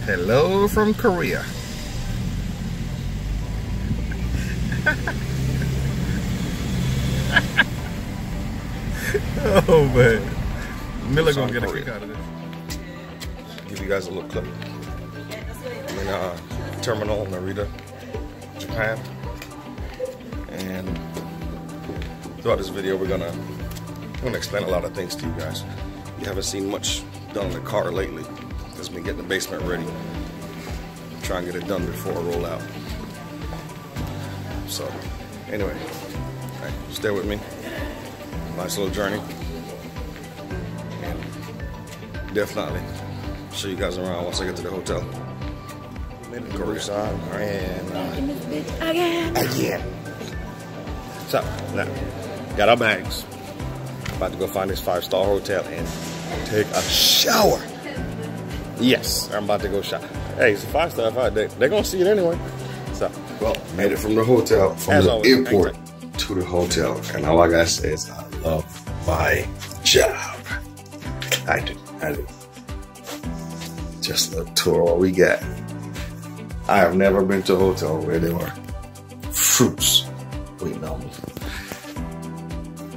Hello from Korea. Oh man, Miller gonna get a kick out of this. Give you guys a little clip. I'm in a terminal in Narita, Japan, and throughout this video we're gonna explain a lot of things to you guys. You haven't seen much done in the car lately. Just been getting the basement ready. Try and get it done before I roll out. So, anyway, right, stay with me. Nice little journey. And definitely show you guys around once I get to the hotel. Made it to Busan and again. So, now, got our bags. About to go find this 5-star hotel and take a shower. Yes, I'm about to go shower. Hey, it's a 5-star. They're gonna see it anyway. So, well, made it from the hotel, from the airport to the hotel, and all I gotta say is I love my job. I do. Just a tour what we got. I have never been to a hotel where there were fruits waiting on me.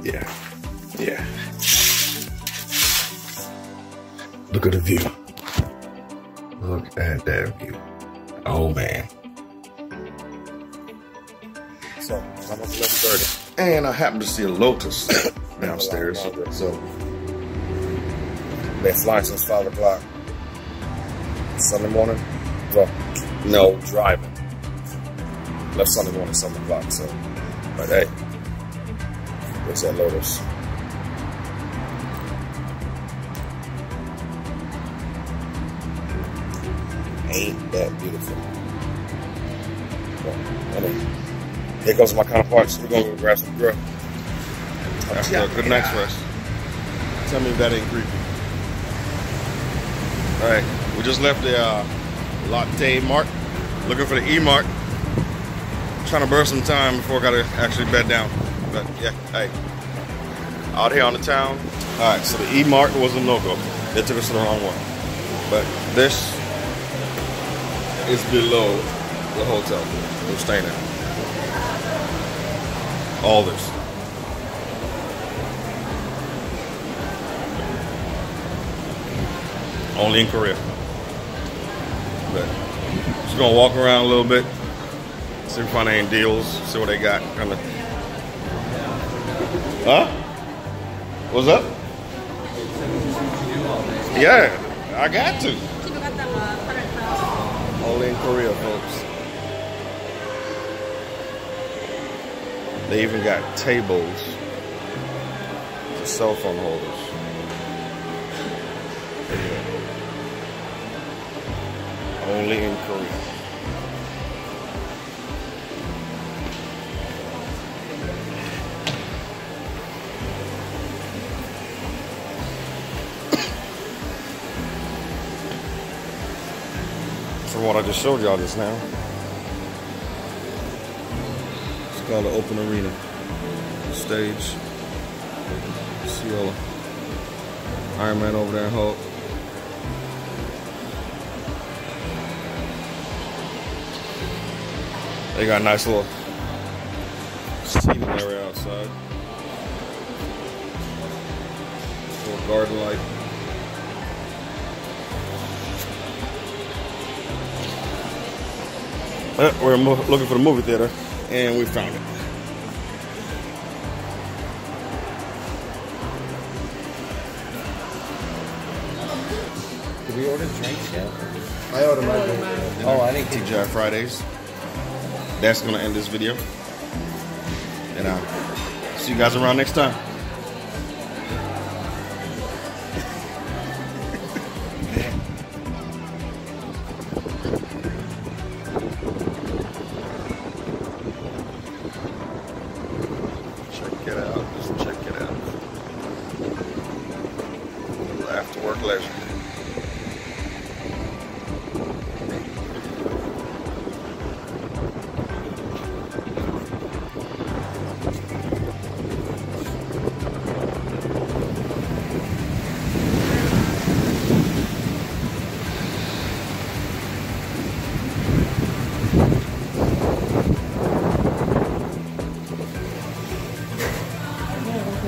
Yeah. Look at the view. Look at that view. Oh man. So it's almost 11:30, and I happened to see a Lotus downstairs. So been flying since 5 o'clock Sunday morning. Well, no, driving. Left Sunday morning 7 o'clock. So, but hey, there's that Lotus. Ain't that beautiful? Well, here goes my counterparts. We're gonna go grab some grub after a good night's rest. Tell me if that ain't creepy. All right, we just left the Lotte Mart, looking for the E Mart. Trying to burn some time before I gotta actually bed down. But yeah, hey, out here on the town. All right, so the E Mart was a no-go. They took us to the wrong one. But this is below the hotel we're staying at. All this. Only in Korea. But just gonna walk around a little bit, see if we find any deals, see what they got. Kinda. Huh? What's up? Yeah, I got to. Only in Korea, folks. They even got tables for cell phone holders. Only in Korea. From what I just showed y'all just now. It's called the Open Arena. Stage. See all the Iron Man over there and Hulk. They got a nice little seating area outside. Little garden light. We're looking for the movie theater, and we found it. Did we order drinks yet? I ordered my drink. Oh, I think TGI Fridays. That's gonna end this video, and I'll see you guys around next time. Check it out. Just check it out. A little after work leisure.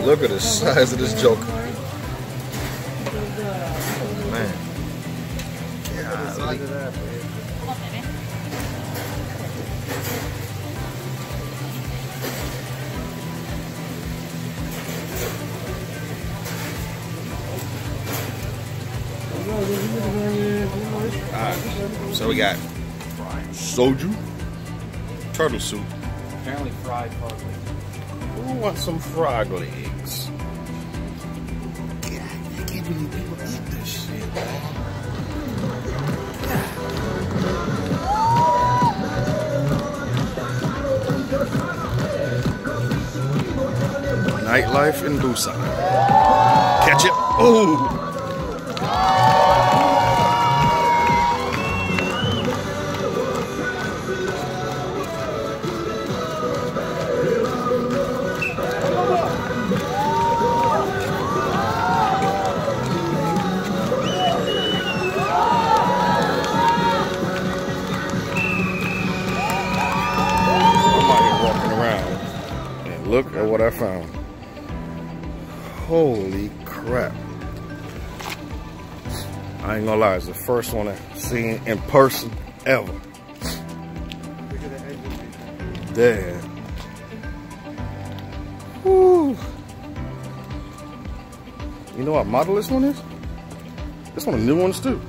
Look at the size of this joker. Man. Yeah. Alright, so we got soju, turtle soup. Apparently fried frog legs. Who wants some frog legs? I can't believe people eat this shit, man. Nightlife in Busan. Catch it. Oh! Look at what I found. Holy crap. I ain't gonna lie, it's the first one I've seen in person ever. Damn. Whew. You know what model this one is? This one of the new ones too.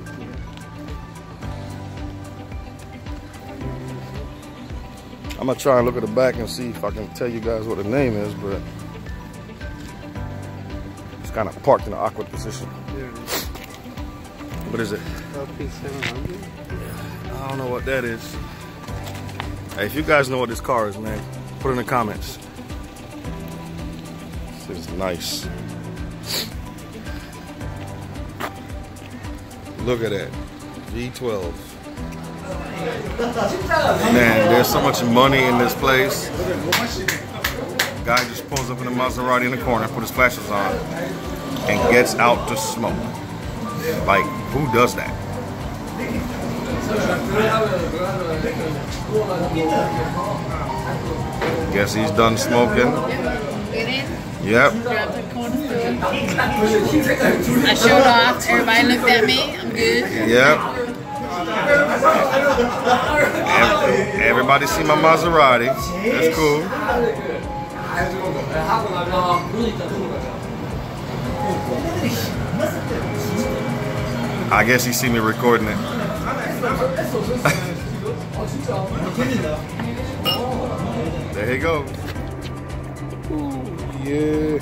I'm gonna try and look at the back and see if I can tell you guys what the name is, but it's kind of parked in an awkward position. What is it? LP700? I don't know what that is. Hey, if you guys know what this car is, man, put it in the comments. This is nice. Look at that. V12. Man, there's so much money in this place. Guy just pulls up in the Maserati in the corner, put his flashes on, and gets out to smoke. Like, who does that? Guess he's done smoking. Yep. I showed off. Everybody looked at me. I'm good. Yep. Everybody see my Maserati. That's cool. I guess he see me recording it. There you go. Ooh, yeah.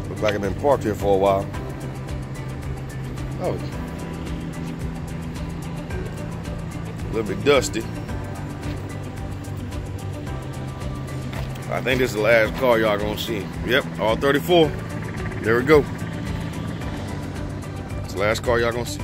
Looks like I've been parked here for a while. Oh, a little bit dusty. I think this is the last car y'all gonna see. Yep, all 34. There we go. It's the last car y'all gonna see.